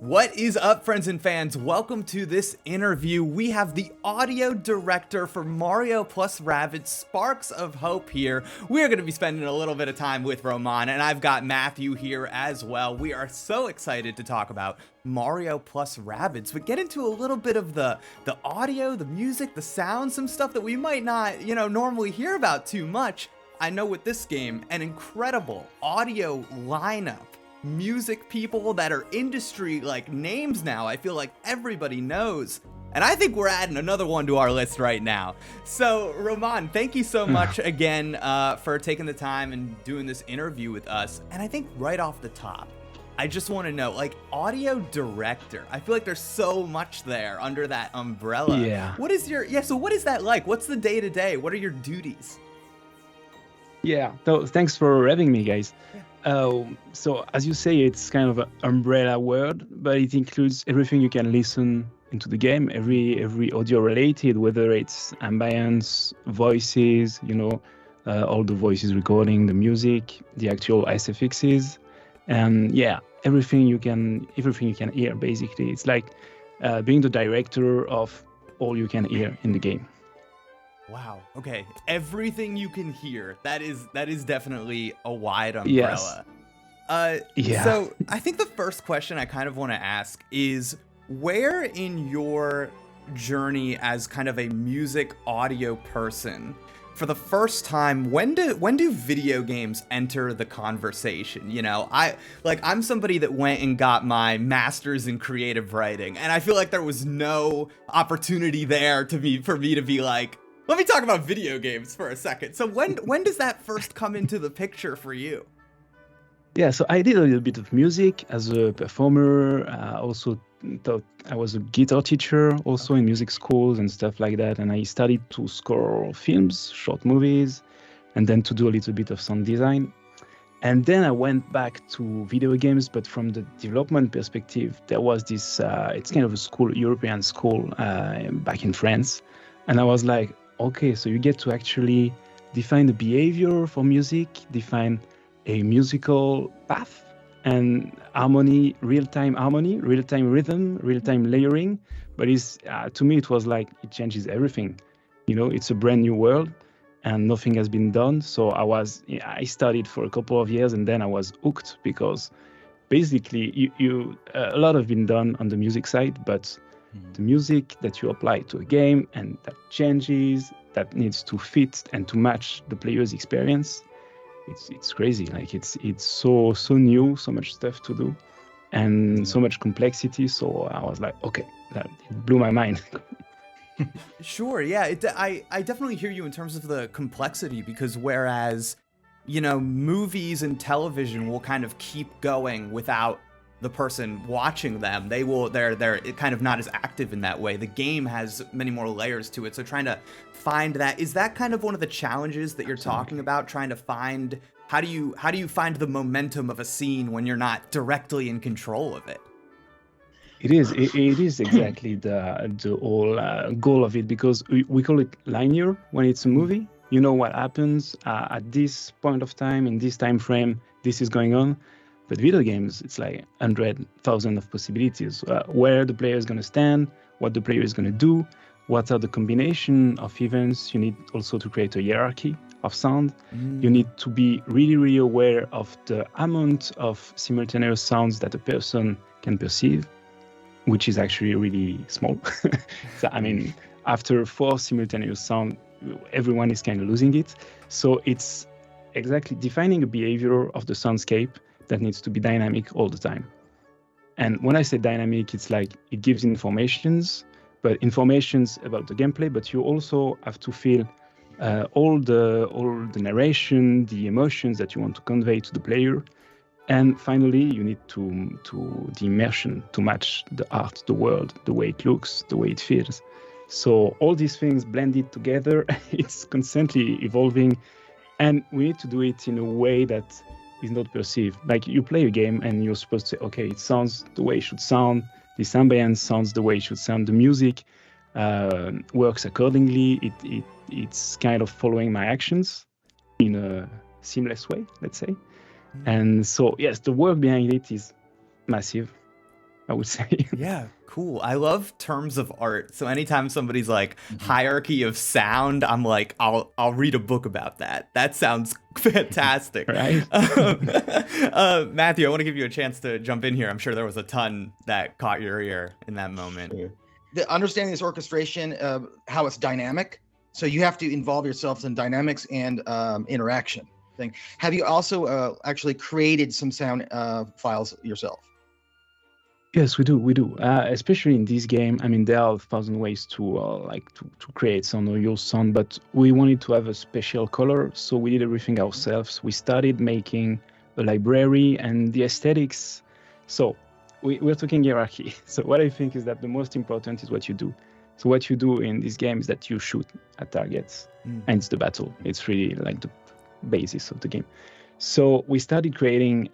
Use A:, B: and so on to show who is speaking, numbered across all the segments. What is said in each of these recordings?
A: What is up, friends and fans? Welcome to this interview. We have the audio director for Mario plus Rabbids, Sparks of Hope here. We are going to be spending a little bit of time with Romain, and I've got Matthew here as well. We are so excited to talk about Mario plus Rabbids, but get into a little bit of the audio, the music, the sound, some stuff that we might not, normally hear about too much. I know with this game, an incredible audio lineup. Music people that are industry names now. I feel like everybody knows. And I think we're adding another one to our list right now. So, Romain, thank you so much again for taking the time and doing this interview with us. And I think right off the top, I just want to know, audio director. I feel like there's so much there under that umbrella.
B: Yeah.
A: So what is that like? What's the day-to-day? What are your duties?
B: Yeah, so thanks for having me, guys. So as you say, it's kind of an umbrella word, but it includes everything you can listen into the game, every audio related, whether it's ambience, voices, all the voices recording, the music, the actual SFXs, and yeah, everything you can hear. Basically, it's like being the director of all you can hear in the game.
A: Wow. Okay. Everything you can hear. That is definitely a wide umbrella.
B: Yes.
A: So I think the first question I kind of want to ask is, where in your journey as kind of a music audio person, for the first time, when do video games enter the conversation? I'm somebody that went and got my master's in creative writing, and I feel like there was no opportunity there for me to be like, let me talk about video games for a second. So when does that first come into the picture for you?
B: Yeah, so I did a little bit of music as a performer. Also thought I was a guitar teacher also in music schools and stuff like that. And I started to score films, short movies, and then to do a little bit of sound design. And then I went back to video games, but from the development perspective, there was this, it's kind of a school, European school back in France. And I was like, okay, so you get to actually define the behavior for music, define a musical path and harmony, real-time rhythm, real-time layering. But to me, it was like, it changes everything. It's a brand new world and nothing has been done. So I studied for a couple of years and then I was hooked because basically a lot has been done on the music side, but the music that you apply to a game and that changes, that needs to fit and to match the player's experience, it's crazy. It's so new, so much stuff to do, and so much complexity. So I was like, okay, it blew my mind.
A: Sure, yeah. I definitely hear you in terms of the complexity, because whereas, movies and television will kind of keep going without the person watching them, they're kind of not as active in that way. The game has many more layers to it. So trying to find that, is that kind of one of the challenges that you're talking about? Trying to find, how do you find the momentum of a scene when you're not directly in control of it?
B: It is exactly the whole goal of it, because we call it linear when it's a movie. You know what happens at this point of time, in this time frame, this is going on. But video games, it's like 100,000 of possibilities, where the player is going to stand, what the player is going to do, what are the combination of events. You need also to create a hierarchy of sound. You need to be really, really aware of the amount of simultaneous sounds that a person can perceive, which is actually really small. So, after 4 simultaneous sound, everyone is kind of losing it. So it's exactly defining a behavior of the soundscape that needs to be dynamic all the time. And when I say dynamic, it's like it gives informations about the gameplay, but you also have to feel all the narration, the emotions that you want to convey to the player. And finally, you need to the immersion to match the art, the world, the way it looks, the way it feels. So all these things blended together, it's constantly evolving, and we need to do it in a way that is not perceived. Like, you play a game and you're supposed to say, okay, it sounds the way it should sound, this ambience sounds the way it should sound, the music works accordingly, it's kind of following my actions in a seamless way, let's say. And so, yes, the work behind it is massive. I would say.
A: Yeah, cool. I love terms of art. So anytime somebody's like
C: Mhm.
A: hierarchy of sound, I'm like, I'll read a book about that. That sounds fantastic.
B: Right?
A: Matthew, I want to give you a chance to jump in here. I'm sure there was a ton that caught your ear in that moment.
C: Sure. The understanding this orchestration, how it's dynamic. So you have to involve yourselves in dynamics and interaction thing. Have you also actually created some sound files yourself?
B: Yes, we do. We do. Especially in this game. I mean, there are 1,000 ways to to create sound or use sound, but we wanted to have a special color, so we did everything ourselves. We started making a library and the aesthetics. So we're talking hierarchy. So what I think is that the most important is what you do. So what you do in this game is that you shoot at targets, and it's the battle. It's really like the basis of the game. So we started creating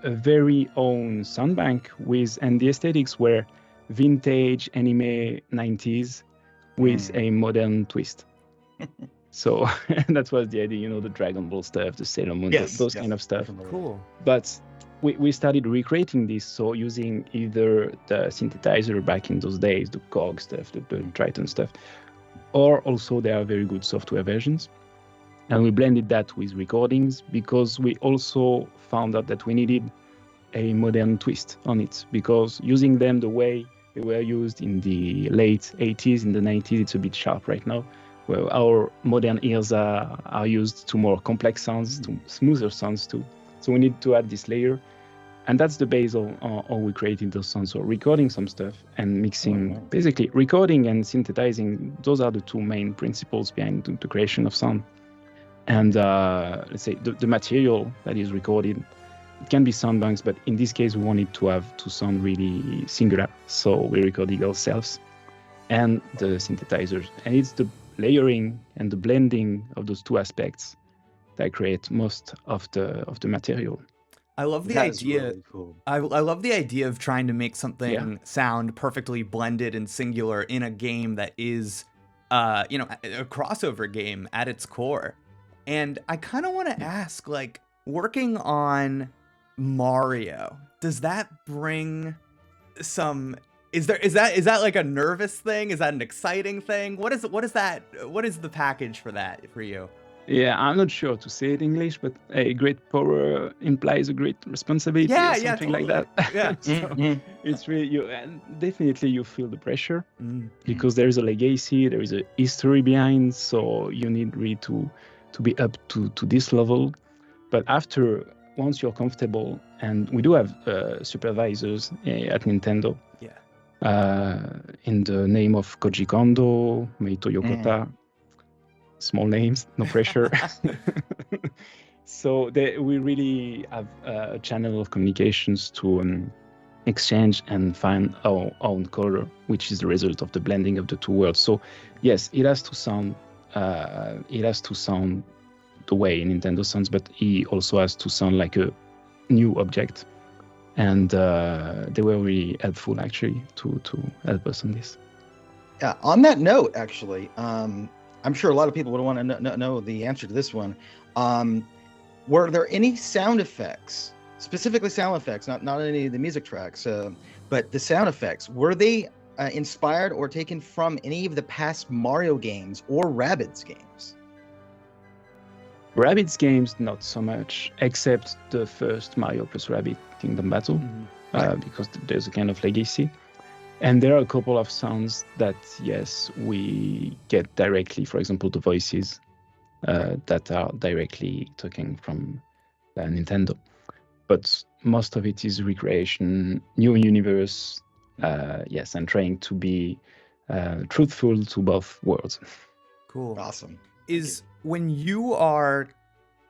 B: a very own sound bank and the aesthetics were vintage anime 90s with a modern twist. So that was the idea, the Dragon Ball stuff, the Sailor Moon, those kind of stuff.
A: Cool.
B: But we started recreating this, so using either the synthesizer back in those days, the Korg stuff, the Triton stuff, or also there are very good software versions. And we blended that with recordings because we also found out that we needed a modern twist on it, because using them the way they were used in the late 80s, in the 90s, it's a bit sharp right now, where our modern ears are used to more complex sounds, to smoother sounds too. So we need to add this layer. And that's the base of how we created those sounds. So recording some stuff and mixing, basically recording and synthesizing, those are the two main principles behind the creation of sound. And let's say the material that is recorded, it can be sound banks, but in this case, we wanted to sound really singular. So we recorded ourselves and the synthesizers. And it's the layering and the blending of those two aspects that create most of the material.
A: I love the idea. Really cool. I love the idea of trying to make something sound perfectly blended and singular in a game that is, a crossover game at its core. And I kind of want to ask, like, working on Mario, does that bring some? Is that like a nervous thing? Is that an exciting thing? What is that? What is the package for that for you?
B: Yeah, I'm not sure to say it in English, but a great power implies a great responsibility or something like that.
A: Yeah.
B: So it's really, definitely you feel the pressure because there is a legacy, there is a history behind, so you need really to be up to this level. But once you're comfortable, and we do have supervisors at Nintendo. In the name of Koji Kondo, Meito Yokota. Small names, no pressure. So we really have a channel of communications to exchange and find our own color, which is the result of the blending of the two worlds. So yes, it has to sound the way Nintendo sounds, but it also has to sound like a new object. And they were really helpful actually to help us on this.
C: Yeah. On that note, actually. I'm sure a lot of people would want to know the answer to this one. Were there any sound effects, specifically sound effects, not any of the music tracks, but the sound effects, were they inspired or taken from any of the past Mario games or Rabbids games?
B: Rabbids games, not so much, except the first Mario plus Rabbids Kingdom Battle, because there's a kind of legacy. And there are a couple of sounds that, yes, we get directly, for example, the voices that are directly talking from Nintendo. But most of it is recreation, new universe, yes, and trying to be truthful to both worlds.
A: Cool.
C: Awesome.
A: When you are,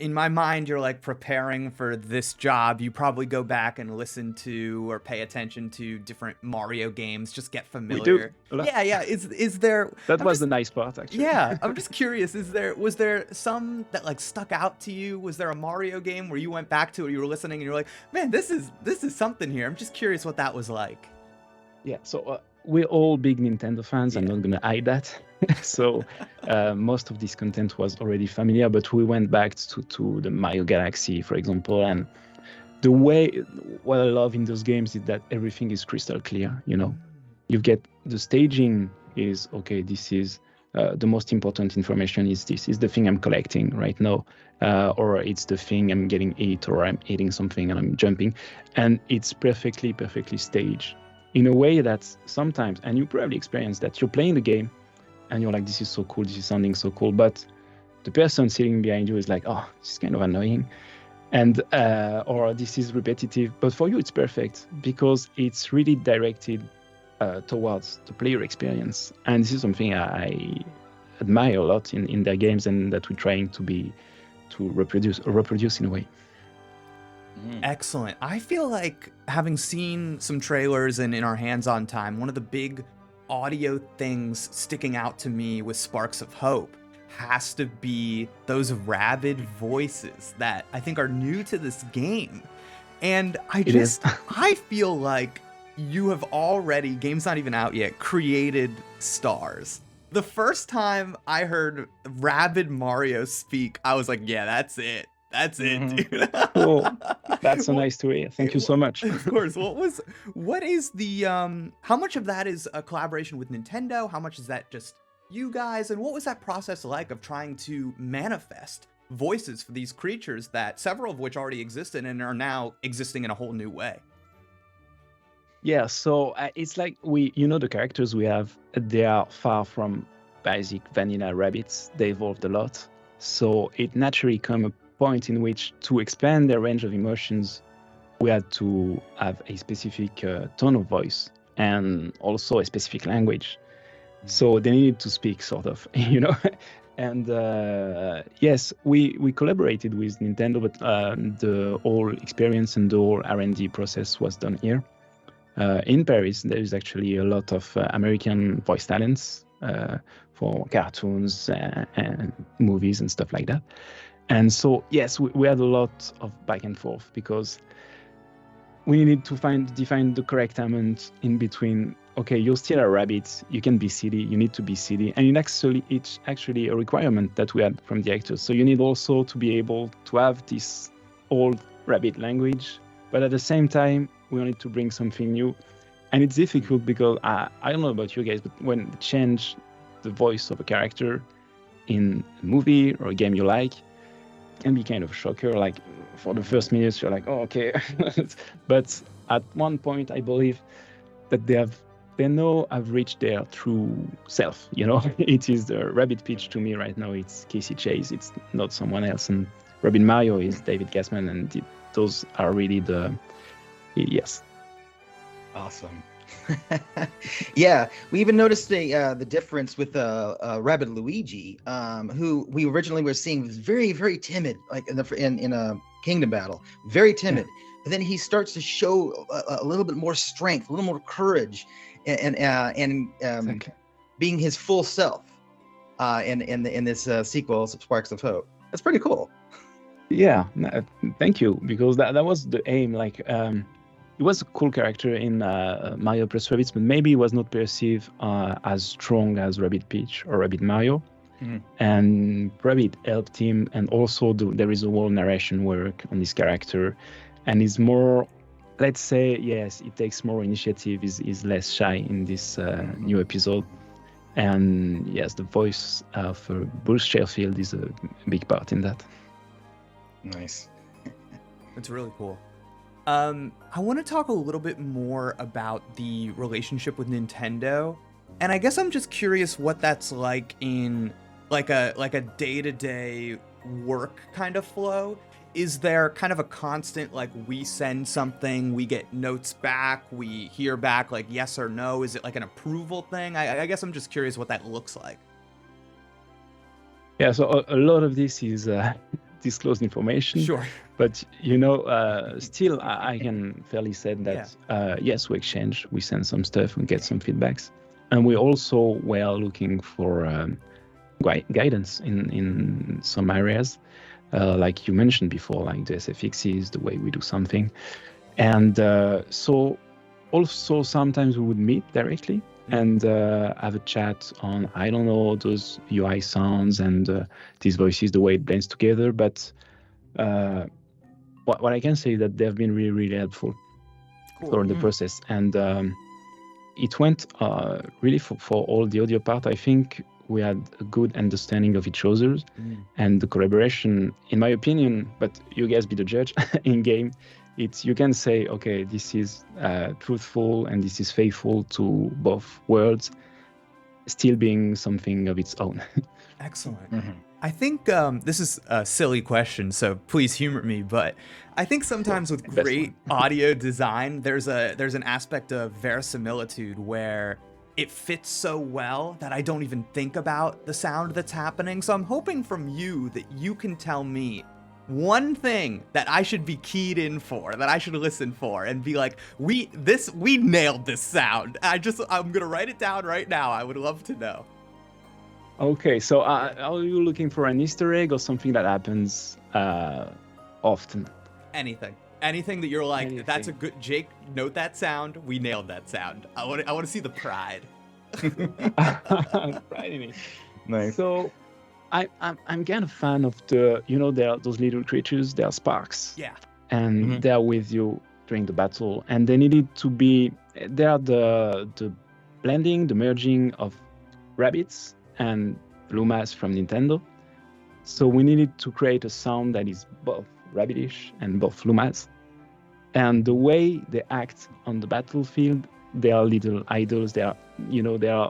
A: in my mind, you're like preparing for this job, you probably go back and listen to or pay attention to different Mario games, just get familiar.
B: We do.
A: Yeah. Is there?
B: That was the nice part, actually.
A: Yeah, I'm just curious. Was there some that like stuck out to you? Was there a Mario game where you went back to it, you were listening, and you're like, man, this is something here. I'm just curious what that was like.
B: Yeah. So we're all big Nintendo fans. I'm not gonna hide that. So most of this content was already familiar, but we went back to the Mario Galaxy, for example, and the way what I love in those games is that everything is crystal clear. You get the staging is okay. This is the most important information is this is the thing I'm collecting right now, or it's the thing I'm getting eat, or I'm eating something and I'm jumping, and it's perfectly staged in a way that sometimes, and you probably experience that, you're playing the game and you're like, this is so cool, this is sounding so cool, but the person sitting behind you is like, oh, this is kind of annoying, and or this is repetitive. But for you, it's perfect because it's really directed towards the player experience, and this is something I admire a lot in their games, and that we're trying to reproduce in a way.
A: Excellent. I feel like, having seen some trailers and in our hands-on time, one of the big audio things sticking out to me with Sparks of Hope has to be those Rabbid voices that I think are new to this game. And I feel like you have already, game's not even out yet, created stars. The first time I heard Rabbid Mario speak, I was like, yeah, that's it. That's it, dude.
B: Cool. That's so nice to hear. Thank you so much.
A: Of course. What is the, how much of that is a collaboration with Nintendo? How much is that just you guys? And what was that process like of trying to manifest voices for these creatures that several of which already existed and are now existing in a whole new way?
B: Yeah, so it's like the characters we have, they are far from basic vanilla rabbits. They evolved a lot. So it naturally come a point in which, to expand their range of emotions, we had to have a specific tone of voice and also a specific language. So they needed to speak, sort of, And yes, we collaborated with Nintendo, but the whole experience and the whole R&D process was done here. In Paris, there is actually a lot of American voice talents for cartoons and movies and stuff like that. And so, yes, we had a lot of back and forth because we needed to define the correct amount in between. Okay, you're still a rabbit, you can be silly, you need to be silly. And it's actually a requirement that we had from the actors. So you need also to be able to have this old rabbit language, but at the same time, we wanted to bring something new. And it's difficult because I don't know about you guys, but when you change the voice of a character in a movie or a game you like, it can be kind of a shocker. Like for the first minutes, you're like, oh, okay. But at one point, I believe that they know I've reached their true self. It is the Rabbid pitch to me right now. It's Casey Chase. It's not someone else. And Rabbid Mario is David Gassman, and those are really yes.
C: Awesome. Yeah, we even noticed the difference with Rabbid Luigi, who we originally were seeing was very, very timid, like in a kingdom battle, very timid. Yeah. And then he starts to show a little bit more strength, a little more courage, and exactly. Being his full self in this sequel, Sparks of Hope. That's pretty cool.
B: Yeah, thank you, because that was the aim. Like, it was a cool character in Mario plus Rabbids, but maybe it was not perceived as strong as Rabbid Peach or Rabbid Mario. Mm-hmm. And Rabbid helped him, and also there is a whole narration work on this character, and is more, let's say, yes, it takes more initiative, is less shy in this new episode. And yes, the voice of Bruce Sheffield is a big part in that.
C: Nice.
A: That's really cool. I want to talk a little bit more about the relationship with Nintendo, and I guess I'm just curious what that's like in like a day-to-day work kind of flow. Is there kind of a constant, like, we send something, we get notes back, we hear back like yes or no? Is it like an approval thing? I guess I'm just curious what that looks like.
B: Yeah, so a lot of this is disclosed information.
A: Sure.
B: But, still, I can fairly say that, yes, we exchange, we send some stuff, we get some feedbacks. And we also were looking for guidance in some areas, like you mentioned before, like the SFXs, the way we do something. And so also sometimes we would meet directly and have a chat on, I don't know, those UI sounds and these voices, the way it blends together. But what I can say is that they've been really, really helpful for the process. And it went really for all the audio part. I think we had a good understanding of each other's and the collaboration, in my opinion, but you guys be the judge in game. You can say, okay, this is truthful and this is faithful to both worlds, still being something of its own.
A: Excellent. I think this is a silly question, so please humor me, but I think sometimes with great audio design, there's an aspect of verisimilitude where it fits so well that I don't even think about the sound that's happening. So I'm hoping from you that you can tell me one thing that I should be keyed in for, that I should listen for, and be like, we nailed this sound. I'm gonna write it down right now. I would love to know.
B: Okay, so are you looking for an Easter egg or something that happens often?
A: Anything that you're like, that's a good, Jake, note that sound. We nailed that sound. I want to see the pride.
B: Pride in it. Nice. So I'm kind of fan of there are those little creatures, they are sparks.
A: Yeah.
B: And they're with you during the battle. And they needed to be, they are the blending, the merging of Rabbids and Lumas from Nintendo. So we needed to create a sound that is both Rabbidish and both Lumas. And the way they act on the battlefield, they are little idols. They are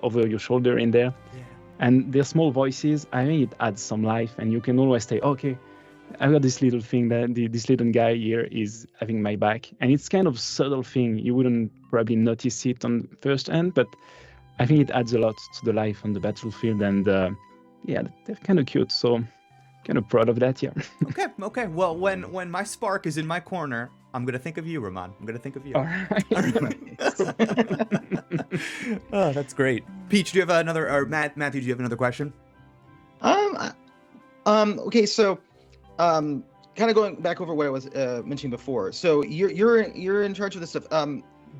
B: over your shoulder in there. Yeah. And their small voices, I think it adds some life. And you can always say, okay, I've got this little thing that this little guy here is having my back. And it's kind of subtle thing. You wouldn't probably notice it on first hand, but I think it adds a lot to the life on the battlefield. And they're kind of cute. So kind of proud of that, yeah.
A: Okay. Well, when my spark is in my corner, I'm gonna think of you, Romain. I'm gonna think of you.
B: All right.
A: Oh, that's great. Peach, do you have another? Or Matthew, do you have another question?
C: Okay, so, kind of going back over what I was mentioning before. So you're in charge of this stuff.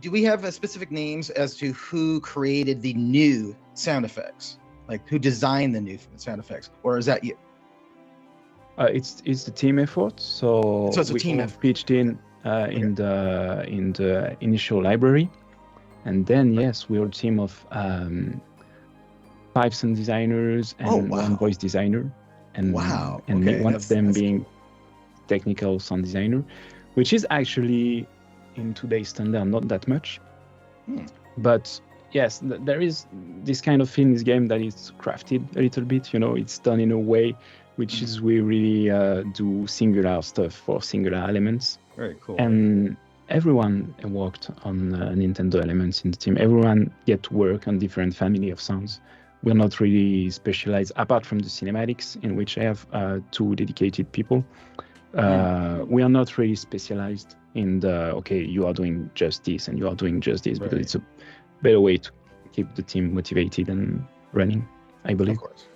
C: Do we have specific names as to who created the new sound effects? Like who designed the new sound effects, or is that you?
B: It's the team effort. So
C: it's a team
B: effort. Pitched in the initial library, and then yes, we're a team of 5 sound designers and 1 voice designer, and one of them being technical sound designer, which is actually in today's standard not that much, but yes, there is this kind of thing in this game that is crafted a little bit. It's done in a way which is we really do singular stuff for singular elements.
C: Very cool.
B: And everyone worked on Nintendo elements in the team. Everyone get to work on different family of sounds. We're not really specialized, apart from the cinematics, in which I have 2 dedicated people. We are not really specialized in you are doing just this and you are doing just this, because it's a better way to keep the team motivated and running, I believe.
C: Of course.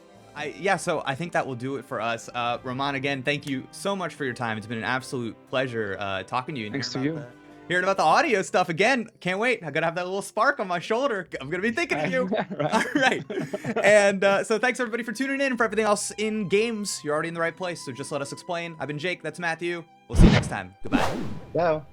A: So I think that will do it for us. Romain, again, thank you so much for your time. It's been an absolute pleasure talking to you.
B: Thanks to you.
A: Hearing about the audio stuff again. Can't wait. I'm going to have that little spark on my shoulder. I'm going to be thinking of you. All right. And so thanks everybody for tuning in. For everything else in games, you're already in the right place. So just let us explain. I've been Jake. That's Matthew. We'll see you next time. Goodbye.
C: Ciao.